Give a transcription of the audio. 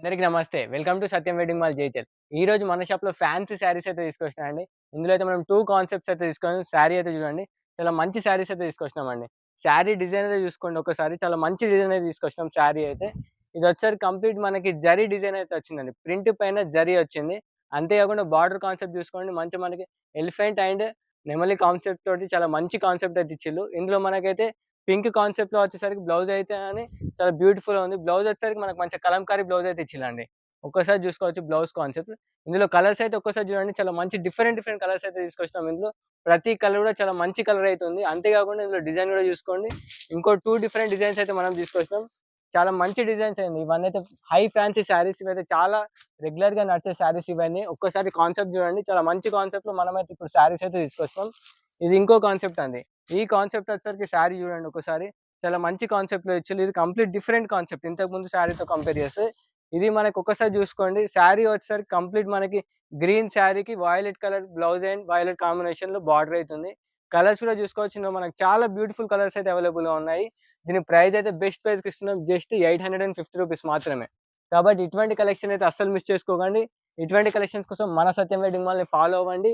అందరికి నమస్తే. Welcome to Satyam wedding mall జైచల్. ఈరోజు మన షాప్‌లో ఫ్యాన్సీ శారీస్ అయితే తీసుకొచ్చినామండి. ఇందులో అయితే మనం 2 కాన్సెప్ట్స్ అయితే తీసుకొని శారీ అయితే చూడండి. చాలా మంచి శారీస్ అయితే తీసుకొచ్చినామండి. శారీ డిజైన్ అయితే చూసుకోండి ఒకసారి. చాలా మంచి డిజైన్ అయితే తీసుకొచ్చినాం శారీ అయితే. ఇదొచ్చేసరికి కంప్లీట్ మనకి జరీ డిజైన్ అయితే వచ్చిందండి. ప్రింట్ పైన జరీ వచ్చింది. అంతే కాకుండా బార్డర్ కాన్సెప్ట్ చూసుకోండి. మంచి మనకి ఎలిఫెంట్ అండ్ నెమలి కాన్సెప్ట్ తోటి చాలా మంచి కాన్సెప్ట్ అయితే ఇచ్చిల్లు. ఇందులో మనకైతే పింక్ కాన్సెప్ట్‌లో వచ్చేసరికి బ్లౌజ్ అయితే అని చాలా బ్యూటిఫుల్‌గా ఉంది. బ్లౌజ్ వచ్చేసరికి మనకు మంచి కలంకారీ బ్లౌజ్ అయితే ఇచ్చిల్లండి. ఒక్కసారి చూసుకోవచ్చు బ్లౌజ్ కాన్సెప్ట్. ఇందులో కలర్స్ అయితే ఒక్కసారి చూడండి చాలా మంచి డిఫరెంట్ డిఫరెంట్ కలర్స్ అయితే తీసుకొచ్చినాం ఇందులో. ప్రతి కలర్ కూడా చాలా మంచి కలర్ అయితే ఉంది. అంతే కాకుండా ఇందులో డిజైన్ కూడా చూసుకోండి. ఇంకో 2 డిఫరెంట్ డిజైన్స్ అయితే మనం తీసుకొచ్చినాం. చాలా మంచి డిజైన్స్ అండి. ఇవన్నీ అయితే హై ఫ్యాన్సీ శారీస్ ఇవైతే చాలా రెగ్యులర్‌గా నడిచే శారీస్ ఇవన్నీ. ఒక్కసారి కాన్సెప్ట్ చూడండి. చాలా మంచి కాన్సెప్ట్‌లో మనమైతే ఇప్పుడు శారీస్ అయితే తీసుకొచ్చినాం. ఇది ఇంకో కాన్సెప్ట్ అండి. ఈ కాన్సెప్ట్ వచ్చేసరికి శారీ చూడండి ఒకసారి. చాలా మంచి కాన్సెప్ట్‌లో ఇచ్చిల్లు. ఇది కంప్లీట్ డిఫరెంట్ కాన్సెప్ట్. ఇంతకుముందు శారీతో కంపేర్ చేస్తే. ఇది మనకు ఒక్కసారి చూసుకోండి. శారీ వచ్చేసరికి కంప్లీట్ మనకి గ్రీన్ శారీకి violet colour blouse and violet కాంబినేషన్‌లో బార్డర్ అయితుంది. కలర్స్ కూడా చూసుకోవచ్చు. ఇందులో మనకు చాలా బ్యూటిఫుల్ కలర్స్ అయితే అవైలబుల్‌గా ఉన్నాయి. దీని ప్రైస్ అయితే బెస్ట్ ప్రైస్‌కి ఇస్తున్నాం. జస్ట్ రూ. 850 మాత్రమే. కాబట్టి ఇటువంటి కలెక్షన్ అయితే అస్సలు మిస్ చేసుకోకండి. ఇటువంటి కలెక్షన్స్ కోసం మన సత్యం వెడ్డింగ్ మాల్‌ని ఫాలో అవ్వండి.